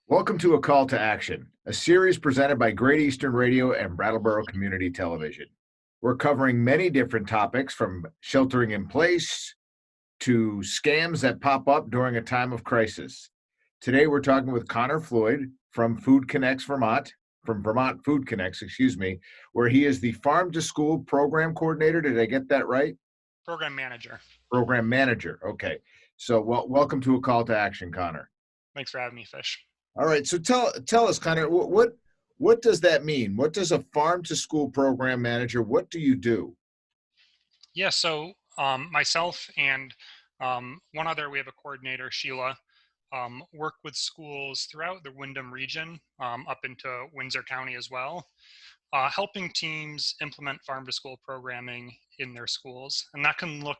Welcome to A Call to Action, a series presented by Great Eastern Radio and Brattleboro Community Television. We're covering many different topics from sheltering in place to scams that pop up during a time of crisis. Today, we're talking with Connor Floyd from Vermont Food Connects, where he is the Farm to School Program Coordinator. Did I get that right? Program manager. Program Manager. Okay. So, welcome to A Call to Action, Connor. Thanks for having me, Fish. All right. So tell us, Connor, what does that mean? What does a farm to school program manager? What do you do? Yeah, so myself and one other, we have a coordinator, Sheila, work with schools throughout the Windham region, up into Windsor County as well, helping teams implement farm to school programming in their schools. And that can look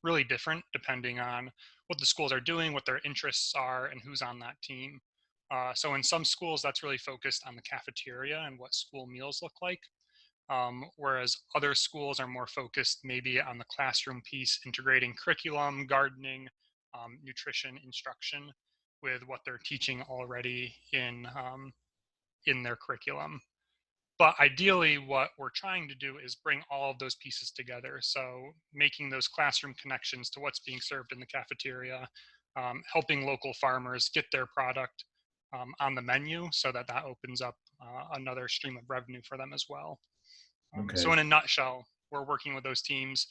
really different depending on what the schools are doing, what their interests are, and who's on that team. So in some schools, that's really focused on the cafeteria and what school meals look like. Whereas other schools are more focused maybe on the classroom piece, integrating curriculum, gardening, nutrition instruction with what they're teaching already in their curriculum. But ideally, what we're trying to do is bring all of those pieces together. So making those classroom connections to what's being served in the cafeteria, helping local farmers get their product on the menu so that opens up another stream of revenue for them as well. So Okay. in a nutshell, we're working with those teams,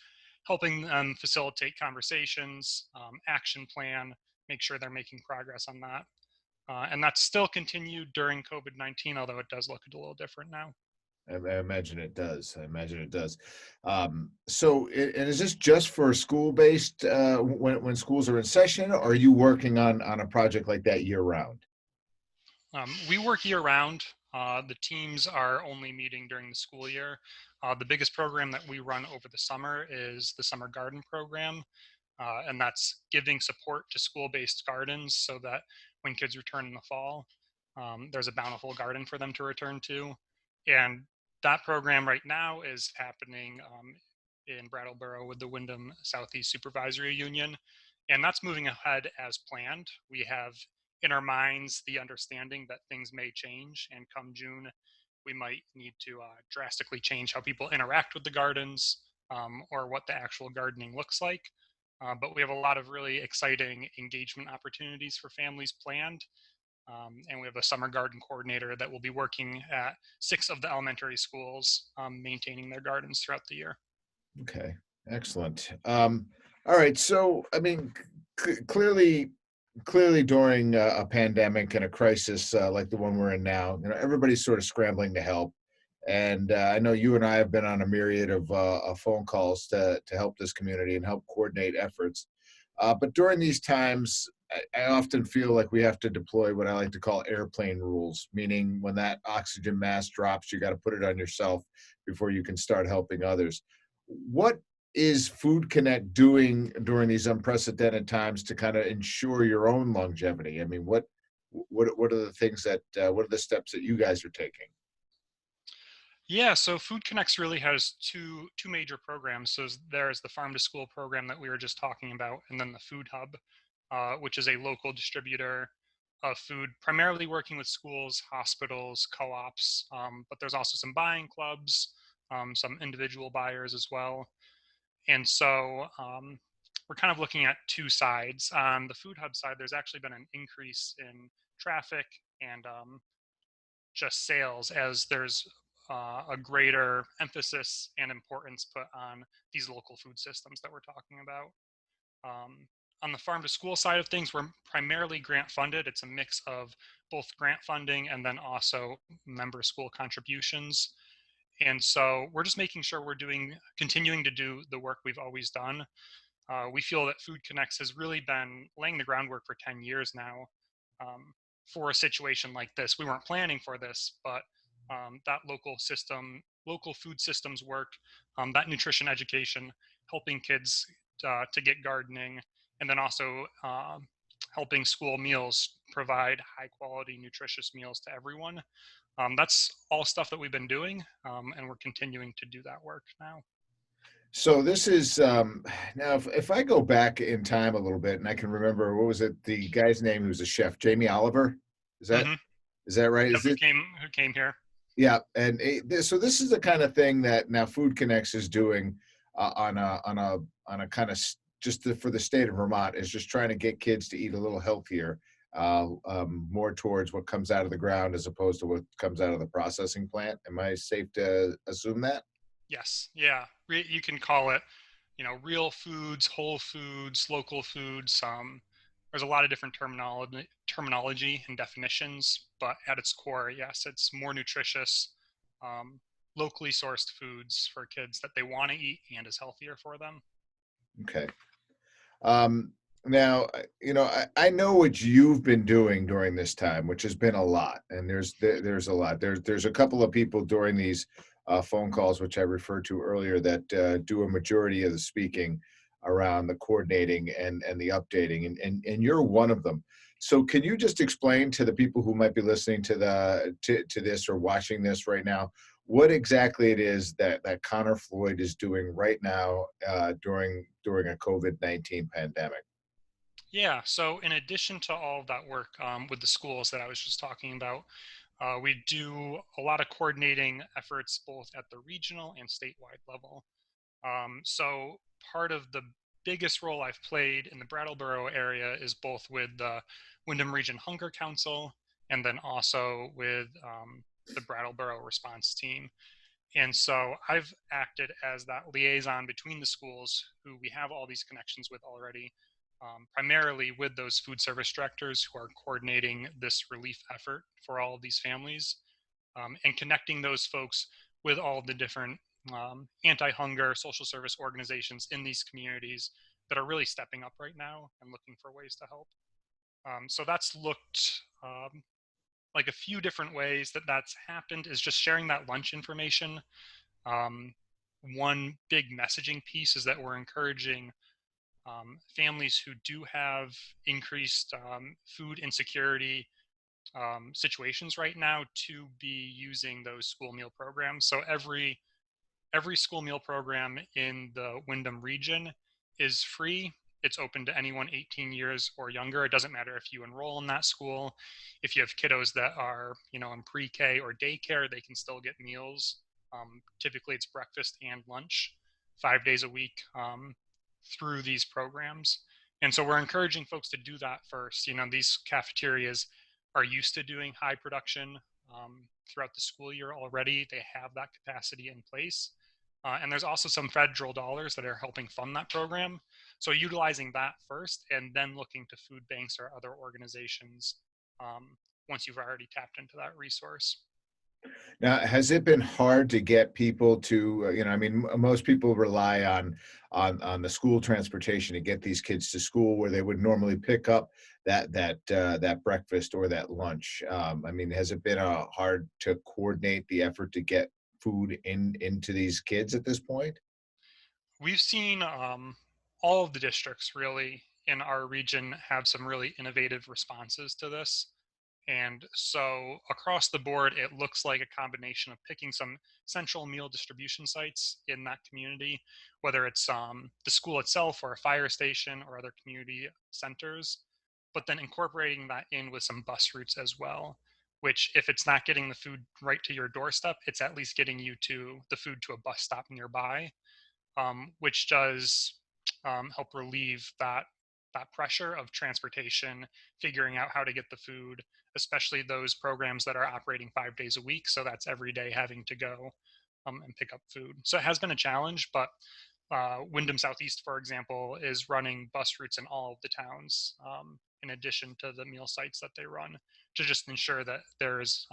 helping them facilitate conversations, action plan, make sure they're making progress on that. And that's still continued during COVID-19, although it does look a little different now. I imagine it does. And is this just for school-based when schools are in session, or are you working on a project like that year round? We work year round. The teams are only meeting during the school year. The biggest program that we run over the summer is the summer garden program. And that's giving support to school-based gardens so that when kids return in the fall, there's a bountiful garden for them to return to. And that program right now is happening in Brattleboro with the Windham Southeast Supervisory Union. And that's moving ahead as planned. We have in our minds the understanding that things may change, and come June, we might need to drastically change how people interact with the gardens or what the actual gardening looks like. But we have a lot of really exciting engagement opportunities for families planned. And we have a summer garden coordinator that will be working at 6 of the elementary schools, maintaining their gardens throughout the year. Okay, excellent. All right. So, I mean, clearly during a pandemic and a crisis like the one we're in now, everybody's sort of scrambling to help. And I know you and I have been on a myriad of phone calls to help this community and help coordinate efforts. But during these times, I often feel like we have to deploy what I like to call airplane rules, meaning when that oxygen mask drops, you got to put it on yourself before you can start helping others. What is Food Connect doing during these unprecedented times to kind of ensure your own longevity? I mean, what are the things that what are the steps that you guys are taking? Yeah, so Food Connects really has two major programs. So there's the Farm to School program that we were just talking about, and then the Food Hub, which is a local distributor of food, primarily working with schools, hospitals, co-ops, but there's also some buying clubs, some individual buyers as well. And so we're kind of looking at two sides. On the Food Hub side, there's actually been an increase in traffic and just sales as there's a greater emphasis and importance put on these local food systems that we're talking about. On the farm to school side of things, we're primarily grant funded. It's a mix of both grant funding and then also member school contributions. And so we're just making sure we're continuing to do the work we've always done. We feel that Food Connects has really been laying the groundwork for 10 years now for a situation like this. We weren't planning for this, but that local food systems work, that nutrition education, helping kids to get gardening, and then also helping school meals provide high quality, nutritious meals to everyone. That's all stuff that we've been doing, and we're continuing to do that work now. So this is now if I go back in time a little bit and I can remember what was it the guy's name who was a chef, Jamie Oliver? Is that Hmm. is that right? Yep, Is it who came here. yeah, and so this is the kind of thing that now Food Connects is doing on a kind of for the state of Vermont is just trying to get kids to eat a little healthier, more towards what comes out of the ground as opposed to what comes out of the processing plant. Am I safe to assume that? Yes, yeah. You can call it, real foods, whole foods, local foods. There's a lot of different terminology and definitions, but at its core, yes, it's more nutritious, um, locally sourced foods for kids that they want to eat and is healthier for them. Okay. Um, now, I know what you've been doing during this time, which has been a lot, and there's a lot. There's a couple of people during these phone calls, which I referred to earlier, that do a majority of the speaking around the coordinating and the updating, and you're one of them. So, can you just explain to the people who might be listening to this or watching this right now what exactly it is that Connor Floyd is doing right now during a COVID-19 pandemic. Yeah. So in addition to all of that work with the schools that I was just talking about, we do a lot of coordinating efforts both at the regional and statewide level. So part of the biggest role I've played in the Brattleboro area is both with the Wyndham Region Hunger Council and then also with the Brattleboro response team. And so I've acted as that liaison between the schools who we have all these connections with already, primarily with those food service directors who are coordinating this relief effort for all of these families, and connecting those folks with all the different anti-hunger social service organizations in these communities that are really stepping up right now and looking for ways to help. So that's looked like a few different ways that that's happened is just sharing that lunch information. um, One big messaging piece is that we're encouraging families who do have increased food insecurity situations right now to be using those school meal programs. So every school meal program in the Wyndham region is free. It's open to anyone 18 years or younger. It doesn't matter if you enroll in that school. If you have kiddos that are, in pre-K or daycare, they can still get meals. Typically, it's breakfast and lunch 5 days a week through these programs. And so we're encouraging folks to do that first. These cafeterias are used to doing high production throughout the school year already. They have that capacity in place. And there's also some federal dollars that are helping fund that program. So utilizing that first and then looking to food banks or other organizations once you've already tapped into that resource. Now, has it been hard to get people to, I mean, most people rely on the school transportation to get these kids to school where they would normally pick up that breakfast or that lunch. I mean, has it been hard to coordinate the effort to get food into these kids at this point? We've seen all of the districts really in our region have some really innovative responses to this. And so across the board, it looks like a combination of picking some central meal distribution sites in that community, whether it's the school itself or a fire station or other community centers, but then incorporating that in with some bus routes as well, which if it's not getting the food right to your doorstep, it's at least getting you to the food to a bus stop nearby, which does help relieve that pressure of transportation, figuring out how to get the food, especially those programs that are operating 5 days a week. So that's every day having to go and pick up food. So it has been a challenge, but Wyndham Southeast, for example, is running bus routes in all of the towns, in addition to the meal sites that they run, to just ensure that there is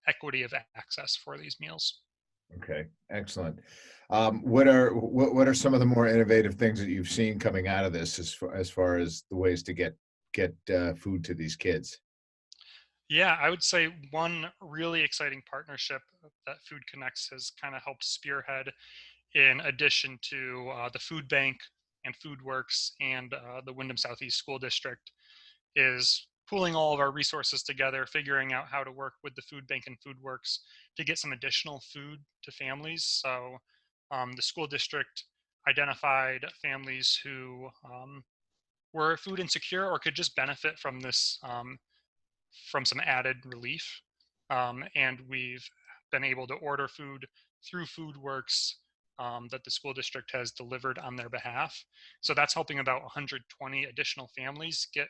equity of access for these meals. Okay, excellent. What are some of the more innovative things that you've seen coming out of this as far as the ways to get food to these kids? Yeah, I would say one really exciting partnership that Food Connects has kind of helped spearhead, in addition to the food bank and Food Works and the Wyndham Southeast School District, is pooling all of our resources together, figuring out how to work with the food bank and Food Works to get some additional food to families. So the school district identified families who were food insecure or could just benefit from this, from some added relief. And we've been able to order food through FoodWorks, that the school district has delivered on their behalf. So that's helping about 120 additional families get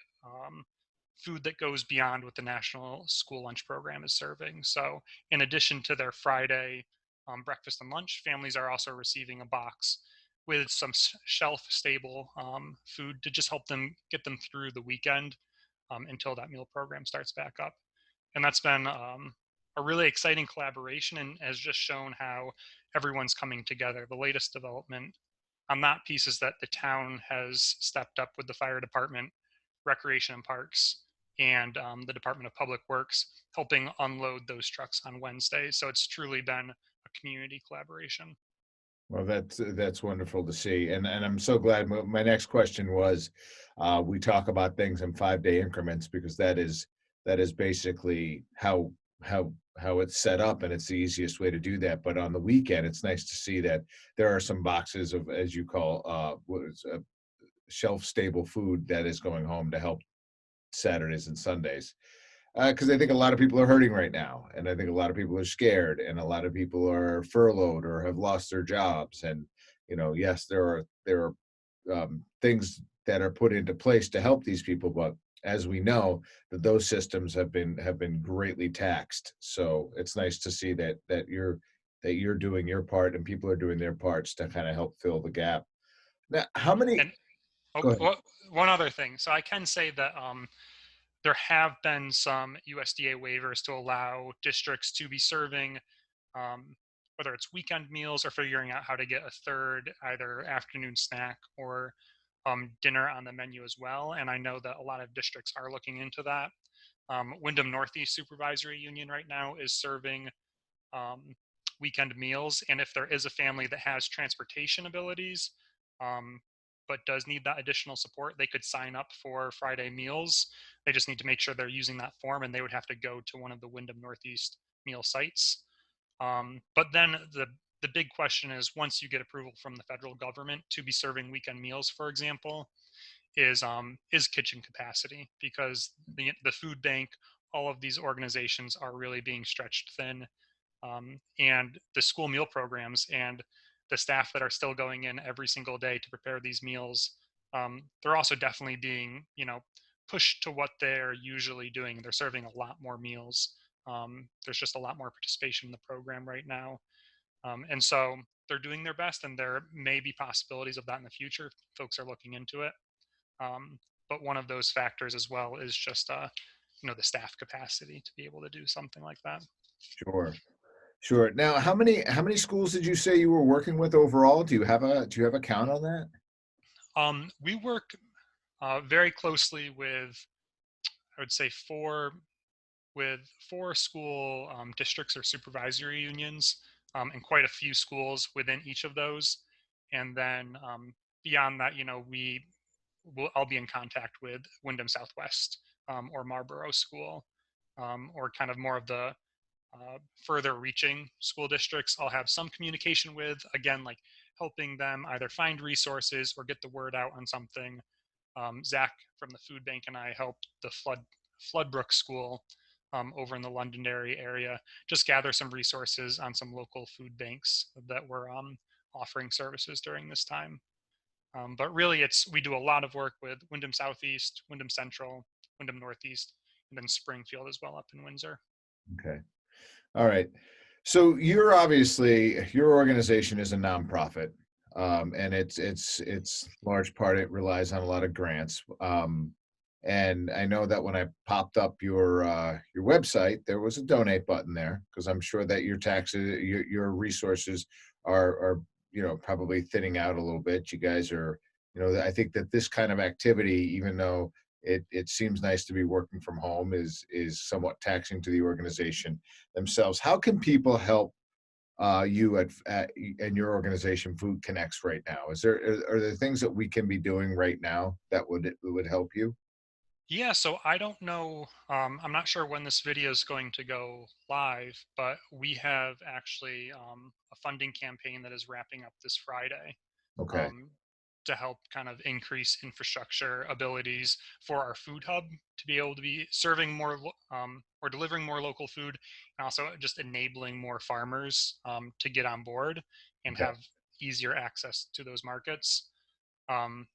food that goes beyond what the National School Lunch Program is serving. So, in addition to their Friday breakfast and lunch, families are also receiving a box with some shelf stable food to just help them get them through the weekend, until that meal program starts back up. And that's been a really exciting collaboration and has just shown how everyone's coming together. The latest development on that piece is that the town has stepped up with the fire department, recreation and parks, and the Department of Public Works, helping unload those trucks on Wednesday. So it's truly been a community collaboration. Well, that's wonderful to see, and I'm so glad. My next question was, we talk about things in 5-day increments because that is basically how it's set up, and it's the easiest way to do that. But on the weekend, it's nice to see that there are some boxes of, as you call, shelf stable food that is going home to help Saturdays and Sundays. Because I think a lot of people are hurting right now, and I think a lot of people are scared, and a lot of people are furloughed or have lost their jobs. And yes, there are things that are put into place to help these people, but as we know, that those systems have been greatly taxed. So it's nice to see that you're doing your part and people are doing their parts to kind of help fill the gap. Now, how many? And oh, Go ahead. one other thing. So I can say that there have been some USDA waivers to allow districts to be serving, um, whether it's weekend meals or figuring out how to get a third either afternoon snack or dinner on the menu as well. And I know that a lot of districts are looking into that. Wyndham Northeast Supervisory Union right now is serving um, weekend meals. And if there is a family that has transportation abilities, um, but does need that additional support, they could sign up for Friday meals. They just need to make sure they're using that form, and they would have to go to one of the Wyndham Northeast meal sites. But then the big question is, once you get approval from the federal government to be serving weekend meals, for example, is kitchen capacity, because the food bank, all of these organizations are really being stretched thin, and the school meal programs and the staff that are still going in every single day to prepare these meals, they're also definitely being, pushed to what they're usually doing. They're serving a lot more meals. There's just a lot more participation in the program right now, and so they're doing their best, and there may be possibilities of that in the future if folks are looking into it. But one of those factors as well is just the staff capacity to be able to do something like that. Sure. Sure. Now, how many schools did you say you were working with overall? Do you have a count on that? We work very closely with, I would say, four school districts or supervisory unions, and quite a few schools within each of those. And then beyond that, I'll be in contact with Wyndham Southwest, or Marlboro School, or kind of more of the further reaching school districts. I'll have some communication with, again, like helping them either find resources or get the word out on something. Zach from the food bank and I helped the Floodbrook School, over in the Londonderry area, just gather some resources on some local food banks that were offering services during this time. But really, we do a lot of work with Wyndham Southeast, Wyndham Central, Wyndham Northeast, and then Springfield as well up in Windsor. Okay. All right. So your organization is a nonprofit, and it's large part it relies on a lot of grants. And I know that when I popped up your website, there was a donate button there because I'm sure that your taxes, your resources are probably thinning out a little bit. You guys are, I think that this kind of activity, even though it seems nice to be working from home, is somewhat taxing to the organization themselves. How can people help you and your organization, Food Connects, right now? Are there things that we can be doing right now that would help you? Yeah, so I don't know. I'm not sure when this video is going to go live, but we have actually a funding campaign that is wrapping up this Friday. Okay. um, to help kind of increase infrastructure abilities for our food hub to be able to be serving more or delivering more local food, and also just enabling more farmers to get on board and Okay. have easier access to those markets.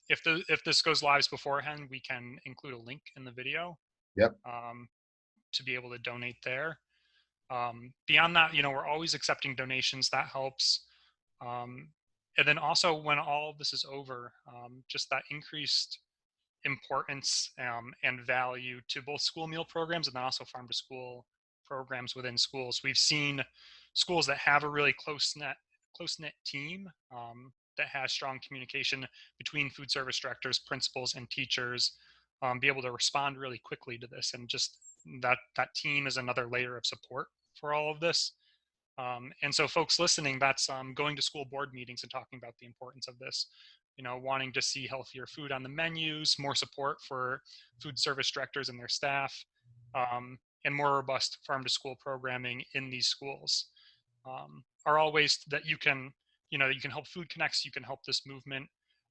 If this goes live beforehand, we can include a link in the video Yep. um, to be able to donate there. Beyond that, we're always accepting donations. That helps. Um, and then also, when all of this is over, just that increased importance and value to both school meal programs and then also farm to school programs within schools. We've seen schools that have a really close knit team that has strong communication between food service directors, principals, and teachers be able to respond really quickly to this. And just that team is another layer of support for all of this. And so, folks listening, that's going to school board meetings and talking about the importance of this. Wanting to see healthier food on the menus, more support for food service directors and their staff, and more robust farm to school programming in these schools are all ways that you can help Food Connects. You can help this movement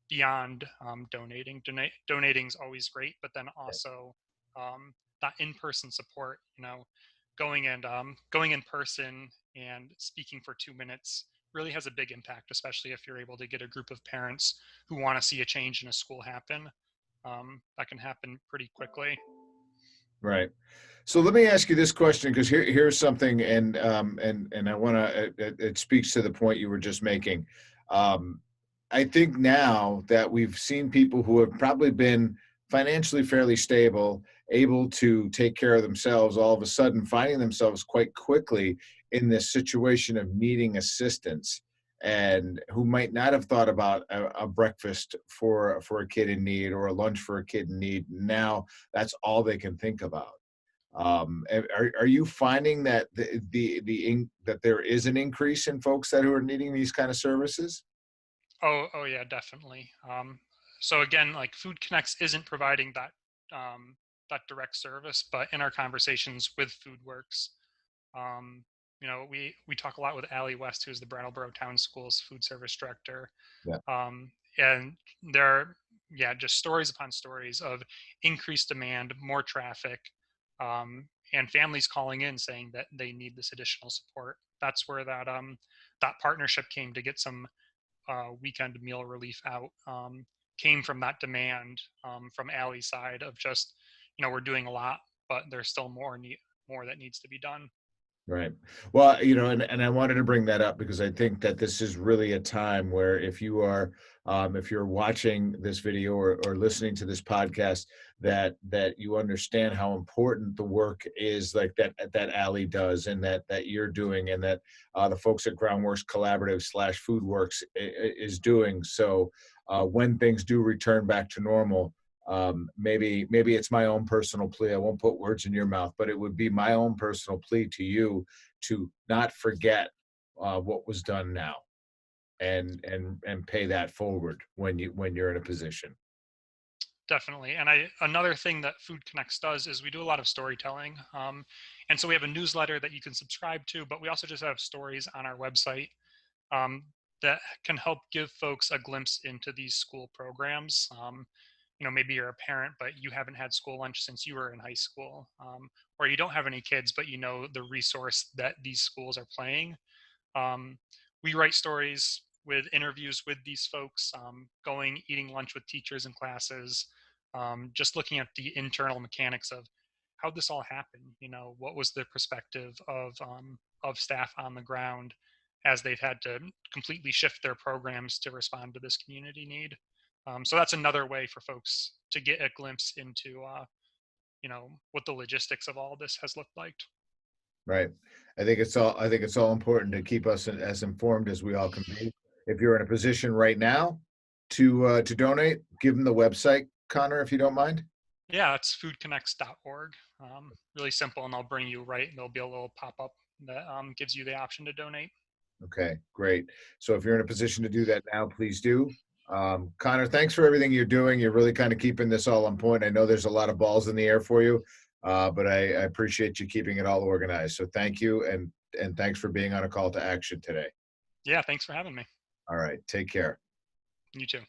beyond donating. Donating is always great, but then also that in-person support. Going in person and speaking for 2 minutes really has a big impact, especially if you're able to get a group of parents who want to see a change in a school happen. That can happen pretty quickly. Right. So let me ask you this question, because here's something, and I want to. It speaks to the point you were just making. Um, I think now that we've seen people who have probably been financially fairly stable, able to take care of themselves, all of a sudden finding themselves quite quickly in this situation of needing assistance, and who might not have thought about a breakfast for a kid in need or a lunch for a kid in need. Now that's all they can think about. Are you finding that that there is an increase in folks that who are needing these kind of services? Oh yeah, definitely. So again, like Food Connects isn't providing that direct service, but in our conversations with FoodWorks, um, we talk a lot with Allie West, who's the Brattleboro Town Schools food service director, Yeah. and there are, yeah, just stories upon stories of increased demand, more traffic, and families calling in saying that they need this additional support. That's where that partnership came to get some weekend meal relief out, came from that demand from Allie's side of just, we're doing a lot, but there's still more that needs to be done. Right. Well, and I wanted to bring that up because I think that this is really a time where if you're watching this video or listening to this podcast, that you understand how important the work is, like that Allie does, and that you're doing, and that the folks at Groundworks Collaborative / Foodworks is doing. So when things do return back to normal, maybe it's my own personal plea. I won't put words in your mouth, but it would be my own personal plea to you to not forget what was done now, and pay that forward when you're in a position. Definitely. And another thing that Food Connects does is we do a lot of storytelling. And so we have a newsletter that you can subscribe to, but we also just have stories on our website um, that can help give folks a glimpse into these school programs. Maybe you're a parent, but you haven't had school lunch since you were in high school, or you don't have any kids, but you know the resource that these schools are playing. Um, we write stories with interviews with these folks, eating lunch with teachers and classes, just looking at the internal mechanics of how this all happened. What was the perspective of staff on the ground as they've had to completely shift their programs to respond to this community need. So that's another way for folks to get a glimpse into, what the logistics of all this has looked like. Right. I think it's all important to keep us as informed as we all can be. If you're in a position right now to donate, give them the website, Connor, if you don't mind. Yeah, it's foodconnects.org. Really simple, and they'll bring you right. There'll be a little pop up that gives you the option to donate. Okay, great. So if you're in a position to do that now, please do. Connor, thanks for everything you're doing. You're really kind of keeping this all on point. I know there's a lot of balls in the air for you, but I appreciate you keeping it all organized. So thank you, and thanks for being on a call to action today. Yeah, thanks for having me. All right, take care. You too.